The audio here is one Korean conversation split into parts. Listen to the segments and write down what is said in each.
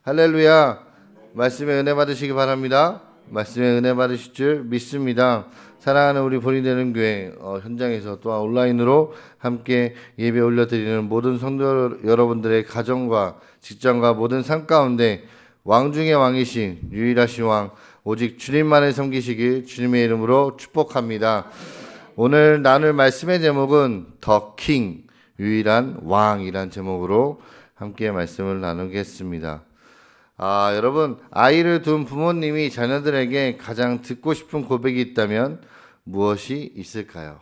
할렐루야. 말씀에 은혜 받으시기 바랍니다. 말씀에 은혜 받으실 줄 믿습니다. 사랑하는 우리 본이 되는 교회 현장에서 또한 온라인으로 함께 예배 올려드리는 모든 성도 여러분들의 가정과 직장과 모든 삶 가운데 왕 중의 왕이신 유일하신 왕 오직 주님만을 섬기시길 주님의 이름으로 축복합니다. 오늘 나눌 말씀의 제목은 더 킹, 유일한 왕이란 제목으로 함께 말씀을 나누겠습니다. 여러분, 아이를 둔 부모님이 자녀들에게 가장 듣고 싶은 고백이 있다면 무엇이 있을까요?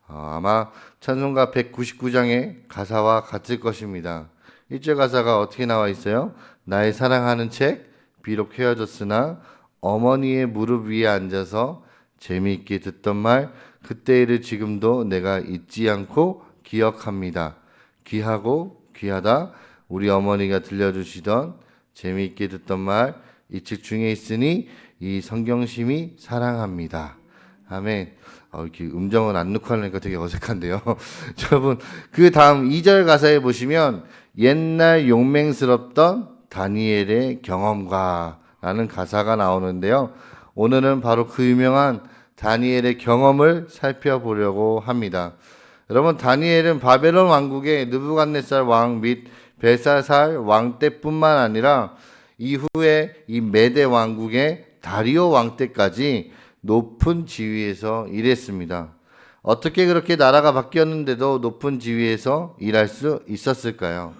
아마 찬송가 199장의 가사와 같을 것입니다. 1절 가사가 어떻게 나와 있어요? 나의 사랑하는 책, 비록 헤어졌으나 어머니의 무릎 위에 앉아서 재미있게 듣던 말, 그때 일을 지금도 내가 잊지 않고 기억합니다. 귀하고 귀하다 우리 어머니가 들려주시던 재미있게 듣던 말, 이 책 중에 있으니 이 성경심이 사랑합니다. 아멘. 이렇게 음정은 안 넣고 하니까 되게 어색한데요. 여러분, 그 다음 2절 가사에 보시면 옛날 용맹스럽던 다니엘의 경험과 라는 가사가 나오는데요. 오늘은 바로 그 유명한 다니엘의 경험을 살펴보려고 합니다. 여러분, 다니엘은 바벨론 왕국의 느부갓네살 왕 및 벨사살 왕 때뿐만 아니라 이후에 이 메대 왕국의 다리오 왕 때까지 높은 지위에서 일했습니다. 어떻게 그렇게 나라가 바뀌었는데도 높은 지위에서 일할 수 있었을까요?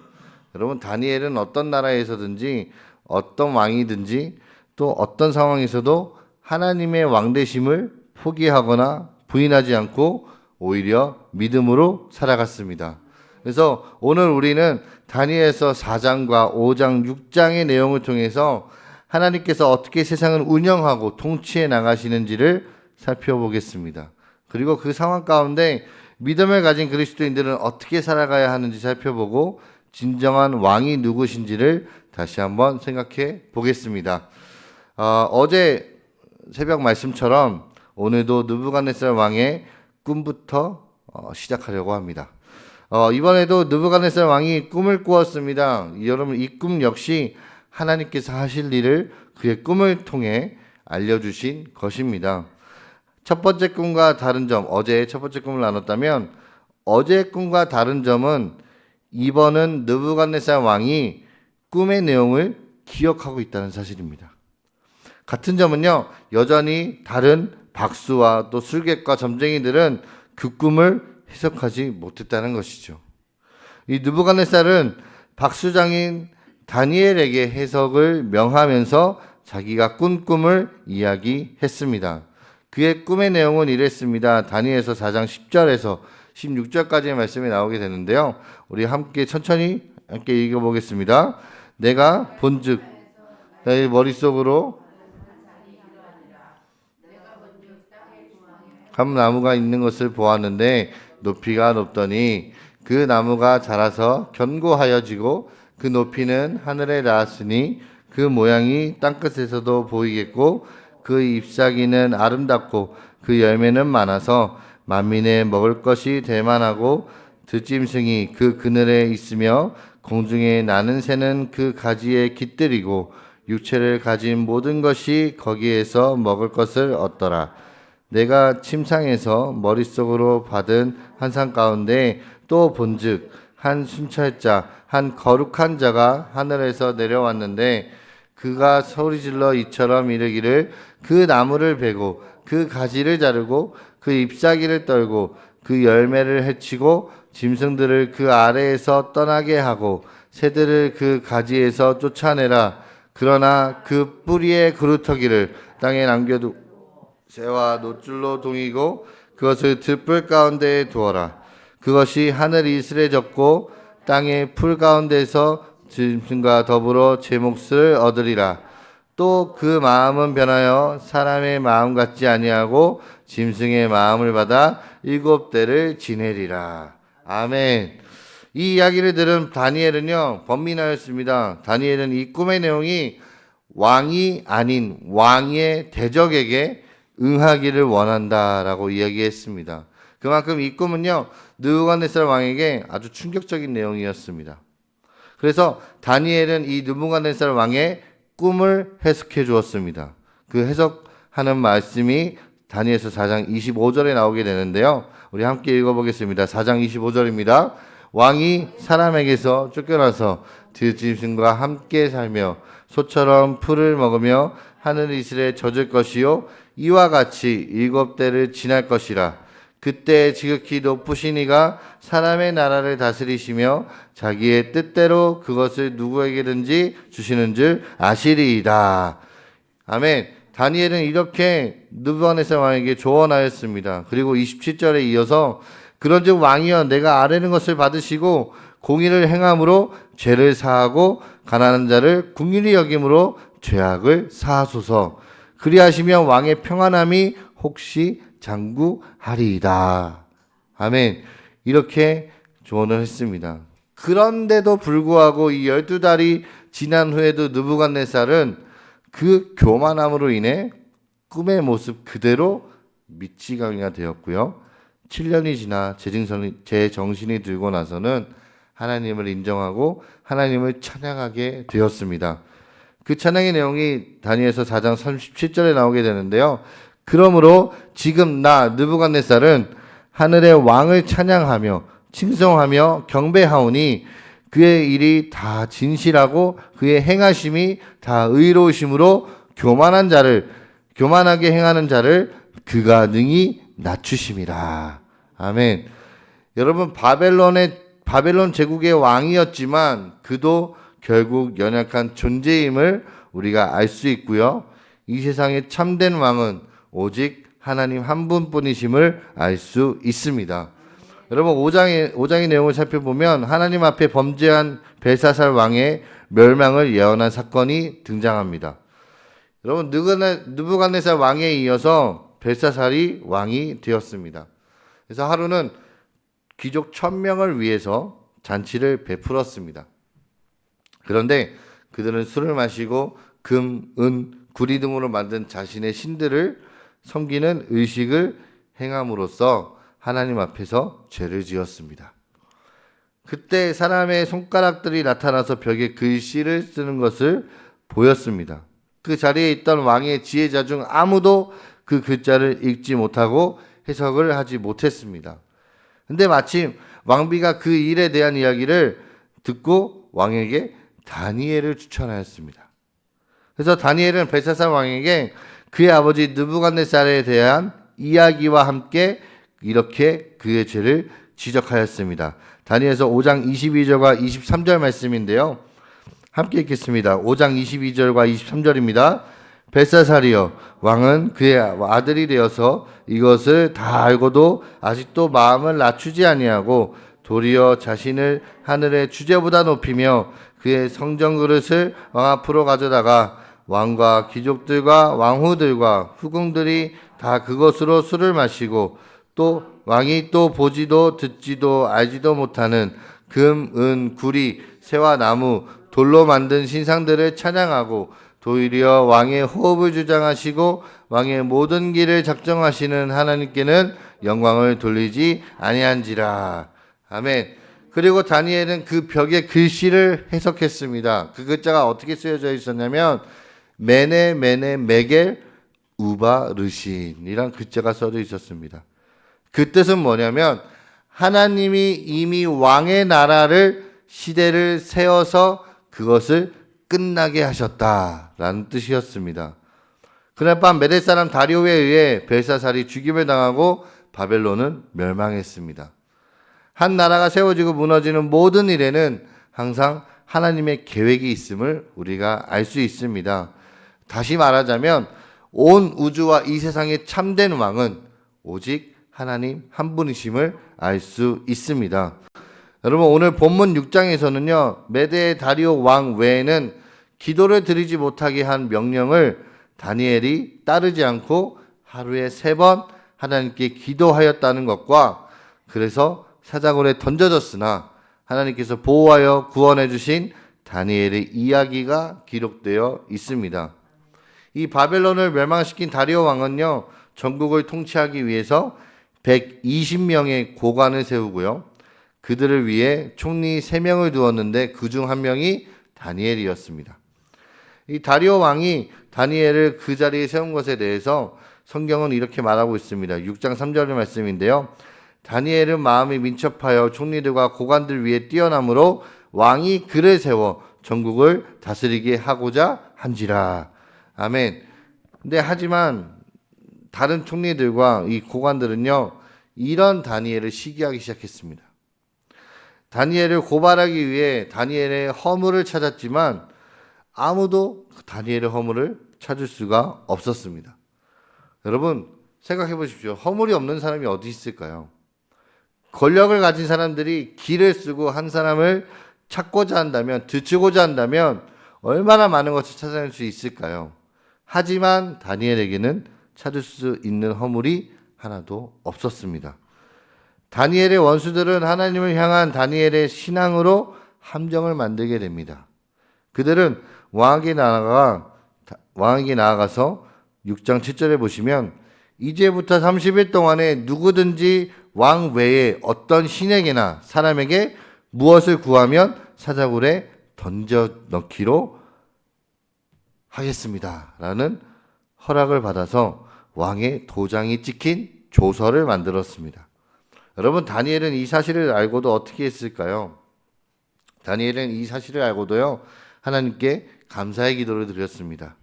여러분, 다니엘은 어떤 나라에서든지 어떤 왕이든지 또 어떤 상황에서도 하나님의 왕되심을 포기하거나 부인하지 않고 오히려 믿음으로 살아갔습니다. 그래서 오늘 우리는 다니엘서 4장과 5장, 6장의 내용을 통해서 하나님께서 어떻게 세상을 운영하고 통치해 나가시는지를 살펴보겠습니다. 그리고 그 상황 가운데 믿음을 가진 그리스도인들은 어떻게 살아가야 하는지 살펴보고 진정한 왕이 누구신지를 다시 한번 생각해 보겠습니다. 어제 새벽 말씀처럼 오늘도 느부갓네살 왕의 꿈부터 시작하려고 합니다. 이번에도 느부갓네살 왕이 꿈을 꾸었습니다. 여러분, 이 꿈 역시 하나님께서 하실 일을 그의 꿈을 통해 알려주신 것입니다. 첫 번째 꿈과 다른 점, 어제 첫 번째 꿈을 나눴다면 어제 꿈과 다른 점은 이번은 느부갓네살 왕이 꿈의 내용을 기억하고 있다는 사실입니다. 같은 점은요, 여전히 다른 박수와 또 술객과 점쟁이들은 그 꿈을 해석하지 못했다는 것이죠. 이 느부갓네살은 박수장인 다니엘에게 해석을 명하면서 자기가 꾼 꿈을 이야기했습니다. 그의 꿈의 내용은 이랬습니다. 다니엘서 4장 10절에서 16절까지의 말씀이 나오게 되는데요. 우리 함께 천천히 함께 읽어보겠습니다. 내가 본즉 나의 머릿속으로 한 나무가 있는 것을 보았는데 높이가 높더니 그 나무가 자라서 견고하여지고 그 높이는 하늘에 닿았으니 그 모양이 땅끝에서도 보이겠고 그 잎사귀는 아름답고 그 열매는 많아서 만민의 먹을 것이 될 만하고 들짐승이 그 그늘에 있으며 공중에 나는 새는 그 가지에 깃들이고 육체를 가진 모든 것이 거기에서 먹을 것을 얻더라. 내가 침상에서 머릿속으로 받은 환상 가운데 또 본즉 한 순찰자 한 거룩한 자가 하늘에서 내려왔는데 그가 소리질러 이처럼 이르기를 그 나무를 베고 그 가지를 자르고 그 잎사귀를 떨고 그 열매를 해치고 짐승들을 그 아래에서 떠나게 하고 새들을 그 가지에서 쫓아내라. 그러나 그 뿌리의 그루터기를 땅에 남겨두고 새와 노줄로 동이고 그것을 들풀 가운데에 두어라. 그것이 하늘이 이슬해졌고 땅의 풀 가운데서 짐승과 더불어 제 몫을 얻으리라. 또 그 마음은 변하여 사람의 마음 같지 아니하고 짐승의 마음을 받아 7대를 지내리라. 아멘. 이 이야기를 들은 다니엘은요 번민하였습니다. 다니엘은 이 꿈의 내용이 왕이 아닌 왕의 대적에게 응하기를 원한다라고 이야기했습니다. 그만큼 이 꿈은요 느부갓네살 왕에게 아주 충격적인 내용이었습니다. 그래서 다니엘은 이 느부갓네살 왕의 꿈을 해석해 주었습니다. 그 해석하는 말씀이 다니엘서 4장 25절에 나오게 되는데요. 우리 함께 읽어보겠습니다. 4장 25절입니다. 왕이 사람에게서 쫓겨나서 들짐승과 함께 살며 소처럼 풀을 먹으며 하늘 이슬에 젖을 것이요 이와 같이 7대를 지날 것이라. 그때 지극히 높으신 이가 사람의 나라를 다스리시며 자기의 뜻대로 그것을 누구에게든지 주시는 줄 아시리이다. 아멘. 다니엘은 이렇게 느부갓네살 왕에게 조언하였습니다. 그리고 27절에 이어서 그런즉 왕이여 내가 아뢰는 것을 받으시고 공의를 행함으로 죄를 사하고 가난한 자를 긍휼히 여김으로 죄악을 사하소서. 그리하시면 왕의 평안함이 혹시 장구하리이다. 아멘. 이렇게 조언을 했습니다. 그런데도 불구하고 이 12달이 지난 후에도 느부갓네살은 그 교만함으로 인해 꿈의 모습 그대로 미치광이가 되었고요. 7년이 지나 제 정신이 들고 나서는 하나님을 인정하고 하나님을 찬양하게 되었습니다. 그 찬양의 내용이 다니엘서 4장 37절에 나오게 되는데요. 그러므로 지금 나 느부갓네살은 하늘의 왕을 찬양하며 칭송하며 경배하오니 그의 일이 다 진실하고 그의 행하심이 다 의로우심으로 교만하게 행하는 자를 그가 능히 낮추심이라. 아멘. 여러분 바벨론 제국의 왕이었지만 그도 결국 연약한 존재임을 우리가 알 수 있고요. 이 세상의 참된 왕은 오직 하나님 한 분뿐이심을 알 수 있습니다. 여러분 5장의 내용을 살펴보면 하나님 앞에 범죄한 벨사살 왕의 멸망을 예언한 사건이 등장합니다. 여러분 느부갓네살 왕에 이어서 벨사살이 왕이 되었습니다. 그래서 하루는 귀족 1000명을 위해서 잔치를 베풀었습니다. 그런데 그들은 술을 마시고 금, 은, 구리 등으로 만든 자신의 신들을 섬기는 의식을 행함으로써 하나님 앞에서 죄를 지었습니다. 그때 사람의 손가락들이 나타나서 벽에 글씨를 쓰는 것을 보였습니다. 그 자리에 있던 왕의 지혜자 중 아무도 그 글자를 읽지 못하고 해석을 하지 못했습니다. 근데 마침 왕비가 그 일에 대한 이야기를 듣고 왕에게 다니엘을 추천하였습니다. 그래서 다니엘은 벨사살 왕에게 그의 아버지 느부갓네살에 대한 이야기와 함께 이렇게 그의 죄를 지적하였습니다. 다니엘서 5장 22절과 23절 말씀인데요. 함께 읽겠습니다. 5장 22절과 23절입니다. 벨사살이여 왕은 그의 아들이 되어서 이것을 다 알고도 아직도 마음을 낮추지 아니하고 도리어 자신을 하늘의 주제보다 높이며 그의 성전 그릇을 왕 앞으로 가져다가 왕과 귀족들과 왕후들과 후궁들이 다 그것으로 술을 마시고 또 왕이 또 보지도 듣지도 알지도 못하는 금, 은, 구리, 새와 나무, 돌로 만든 신상들을 찬양하고 도리어 왕의 호흡을 주장하시고 왕의 모든 길을 작정하시는 하나님께는 영광을 돌리지 아니한지라. 아멘. 그리고 다니엘은 그 벽에 글씨를 해석했습니다. 그 글자가 어떻게 쓰여져 있었냐면 메네 메네 메겔 우바르신이란 글자가 써져 있었습니다. 그 뜻은 뭐냐면 하나님이 이미 왕의 나라를 시대를 세워서 그것을 끝나게 하셨다라는 뜻이었습니다. 그날 밤 메대 사람 다리오에 의해 벨사살이 죽임을 당하고 바벨론은 멸망했습니다. 한 나라가 세워지고 무너지는 모든 일에는 항상 하나님의 계획이 있음을 우리가 알 수 있습니다. 다시 말하자면 온 우주와 이 세상의 참된 왕은 오직 하나님 한 분이심을 알 수 있습니다. 여러분 오늘 본문 6장에서는요. 메대 다리오 왕 외에는 기도를 드리지 못하게 한 명령을 다니엘이 따르지 않고 하루에 3번 하나님께 기도하였다는 것과 그래서 사자굴에 던져졌으나 하나님께서 보호하여 구원해 주신 다니엘의 이야기가 기록되어 있습니다. 이 바벨론을 멸망시킨 다리오 왕은요. 전국을 통치하기 위해서 120명의 고관을 세우고요. 그들을 위해 총리 3명을 두었는데 그중 한 명이 다니엘이었습니다. 이 다리오 왕이 다니엘을 그 자리에 세운 것에 대해서 성경은 이렇게 말하고 있습니다. 6장 3절의 말씀인데요. 다니엘은 마음이 민첩하여 총리들과 고관들 위에 뛰어남으로 왕이 그를 세워 전국을 다스리게 하고자 한지라. 아멘. 근데 하지만 다른 총리들과 이 고관들은요, 이런 다니엘을 시기하기 시작했습니다. 다니엘을 고발하기 위해 다니엘의 허물을 찾았지만 아무도 다니엘의 허물을 찾을 수가 없었습니다. 여러분 생각해 보십시오. 허물이 없는 사람이 어디 있을까요? 권력을 가진 사람들이 기를 쓰고 한 사람을 찾고자 한다면, 들추고자 한다면 얼마나 많은 것을 찾아낼 수 있을까요? 하지만 다니엘에게는 찾을 수 있는 허물이 하나도 없었습니다. 다니엘의 원수들은 하나님을 향한 다니엘의 신앙으로 함정을 만들게 됩니다. 그들은 왕에게 나아가서 6장 7절에 보시면 이제부터 30일 동안에 누구든지 왕 외에 어떤 신에게나 사람에게 무엇을 구하면 사자굴에 던져 넣기로 하겠습니다. 라는 허락을 받아서 왕의 도장이 찍힌 조서를 만들었습니다. 여러분, 다니엘은 이 사실을 알고도 어떻게 했을까요? 다니엘은 이 사실을 알고도요, 하나님께 감사의 기도를 드렸습니다.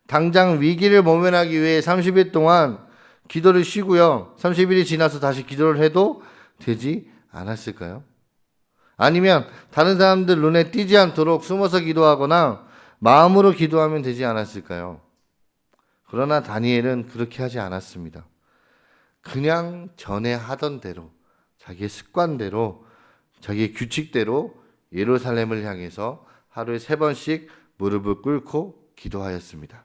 당장 위기를 모면하기 위해 30일 동안 기도를 쉬고요, 30일이 지나서 다시 기도를 해도 되지 않았을까요? 아니면 다른 사람들 눈에 띄지 않도록 숨어서 기도하거나 마음으로 기도하면 되지 않았을까요? 그러나 다니엘은 그렇게 하지 않았습니다. 그냥 전에 하던 대로, 자기의 습관대로, 자기의 규칙대로 예루살렘을 향해서 하루에 3번씩 무릎을 꿇고 기도하였습니다.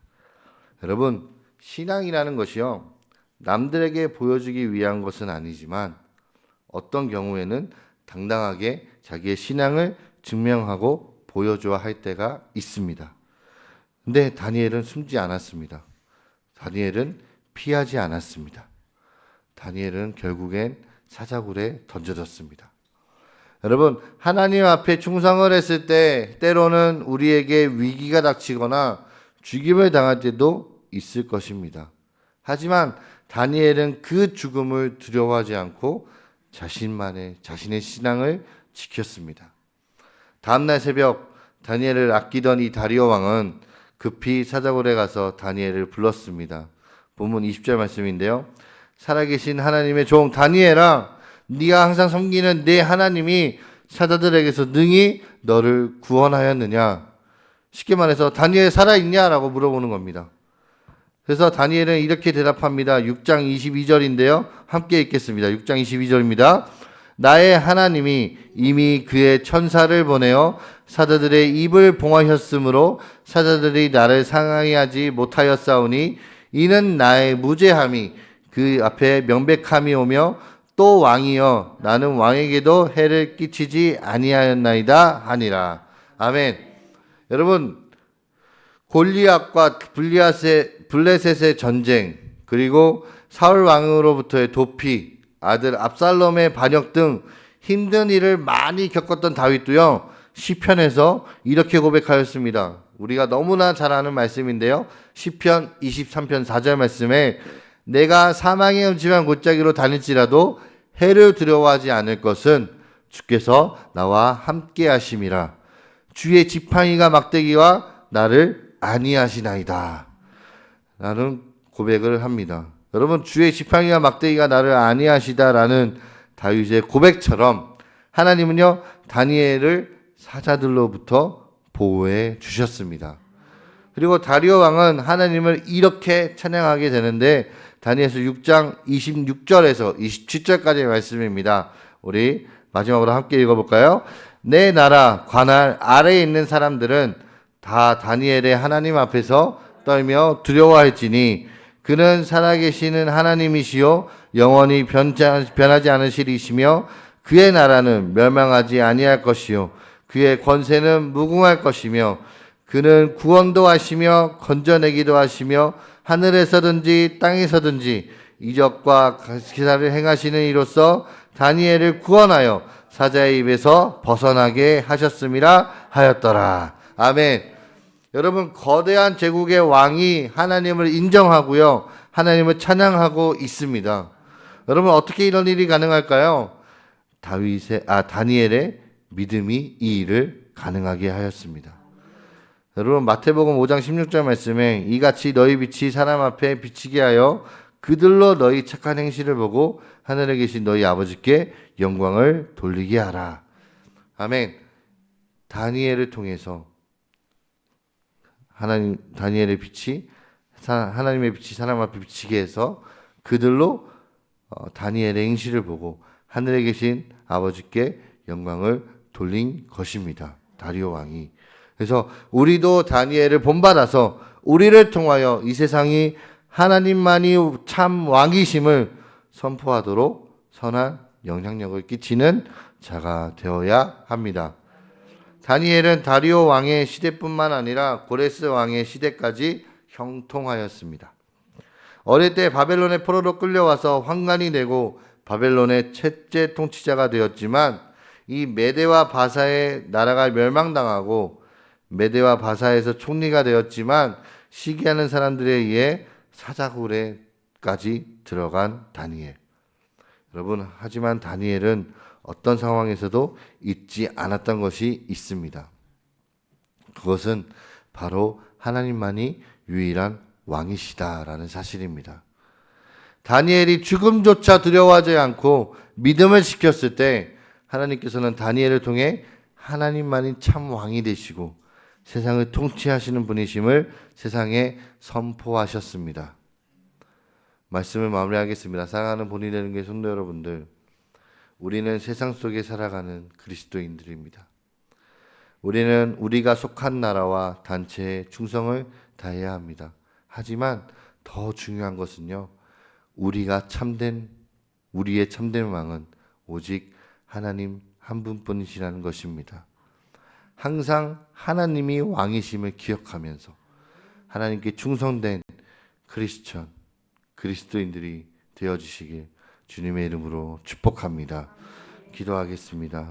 여러분, 신앙이라는 것이요, 남들에게 보여주기 위한 것은 아니지만 어떤 경우에는 당당하게 자기의 신앙을 증명하고 보여줘야 할 때가 있습니다. 근데 다니엘은 숨지 않았습니다. 다니엘은 피하지 않았습니다. 다니엘은 결국엔 사자굴에 던져졌습니다. 여러분, 하나님 앞에 충성을 했을 때 때로는 우리에게 위기가 닥치거나 죽임을 당할 때도 있을 것입니다. 하지만 다니엘은 그 죽음을 두려워하지 않고 자신의 신앙을 지켰습니다. 다음날 새벽 다니엘을 아끼던 이 다리오 왕은 급히 사자굴에 가서 다니엘을 불렀습니다. 본문 20절 말씀인데요. 살아계신 하나님의 종 다니엘아, 네가 항상 섬기는 내 하나님이 사자들에게서 능히 너를 구원하였느냐? 쉽게 말해서 다니엘 살아있냐라고 물어보는 겁니다. 그래서 다니엘은 이렇게 대답합니다. 6장 22절인데요. 함께 읽겠습니다. 6장 22절입니다. 나의 하나님이 이미 그의 천사를 보내어 사자들의 입을 봉하셨으므로 사자들이 나를 상하게 못하였사오니 이는 나의 무죄함이 그 앞에 명백함이 오며 또 왕이여 나는 왕에게도 해를 끼치지 아니하였나이다 하니라. 아멘. 여러분, 골리앗과 블레셋의 전쟁, 그리고 사울 왕으로부터의 도피, 아들 압살롬의 반역 등 힘든 일을 많이 겪었던 다윗도요, 시편에서 이렇게 고백하였습니다. 우리가 너무나 잘 아는 말씀인데요. 시편 23편 4절 말씀에 내가 사망의 음침한 골짜기로 다닐지라도 해를 두려워하지 않을 것은 주께서 나와 함께 하심이라. 주의 지팡이가 막대기와 나를 안위하시나이다. 라는 고백을 합니다. 여러분, 주의 지팡이와 막대기가 나를 안위하시다라는 다윗의 고백처럼 하나님은요, 다니엘을 사자들로부터 보호해 주셨습니다. 그리고 다리오 왕은 하나님을 이렇게 찬양하게 되는데 다니엘서 6장 26절에서 27절까지의 말씀입니다. 우리 마지막으로 함께 읽어볼까요? 내 나라 관할 아래에 있는 사람들은 다 다니엘의 하나님 앞에서 떨며 두려워할지니 그는 살아계시는 하나님이시요 영원히 변하지 않으시리시며 그의 나라는 멸망하지 아니할 것이요 그의 권세는 무궁할 것이며 그는 구원도 하시며 건져내기도 하시며 하늘에서든지 땅에서든지 이적과 기사를 행하시는 이로써 다니엘을 구원하여 사자의 입에서 벗어나게 하셨음이라 하였더라. 아멘. 여러분, 거대한 제국의 왕이 하나님을 인정하고요, 하나님을 찬양하고 있습니다. 여러분, 어떻게 이런 일이 가능할까요? 다니엘의 믿음이 이 일을 가능하게 하였습니다. 여러분, 마태복음 5장 16절 말씀에 이같이 너희 빛이 사람 앞에 비치게 하여 그들로 너희 착한 행실을 보고 하늘에 계신 너희 아버지께 영광을 돌리게 하라. 아멘. 다니엘을 통해서 다니엘의 빛이 하나님의 빛이 사람 앞에 비치게 해서 그들로 다니엘의 행실을 보고 하늘에 계신 아버지께 영광을 돌린 것입니다. 다리오 왕이. 그래서 우리도 다니엘을 본받아서 우리를 통하여 이 세상이 하나님만이 참 왕이심을 선포하도록 선한 영향력을 끼치는 자가 되어야 합니다. 다니엘은 다리오 왕의 시대뿐만 아니라 고레스 왕의 시대까지 형통하였습니다. 어릴 때 바벨론의 포로로 끌려와서 환관이 되고 바벨론의 첫째 통치자가 되었지만 이 메대와 바사의 나라가 멸망당하고 메대와 바사에서 총리가 되었지만 시기하는 사람들에 의해 사자굴에까지 들어간 다니엘. 여러분, 하지만 다니엘은 어떤 상황에서도 잊지 않았던 것이 있습니다. 그것은 바로 하나님만이 유일한 왕이시다라는 사실입니다. 다니엘이 죽음조차 두려워하지 않고 믿음을 지켰을 때 하나님께서는 다니엘을 통해 하나님만이 참 왕이 되시고 세상을 통치하시는 분이심을 세상에 선포하셨습니다. 말씀을 마무리하겠습니다. 사랑하는 본이 되는 게 성도 여러분들, 우리는 세상 속에 살아가는 그리스도인들입니다. 우리는 우리가 속한 나라와 단체에 충성을 다해야 합니다. 하지만 더 중요한 것은요, 우리의 참된 왕은 오직 하나님 한 분뿐이시라는 것입니다. 항상 하나님이 왕이심을 기억하면서 하나님께 충성된 그리스도인들이 되어주시길 주님의 이름으로 축복합니다. 기도하겠습니다.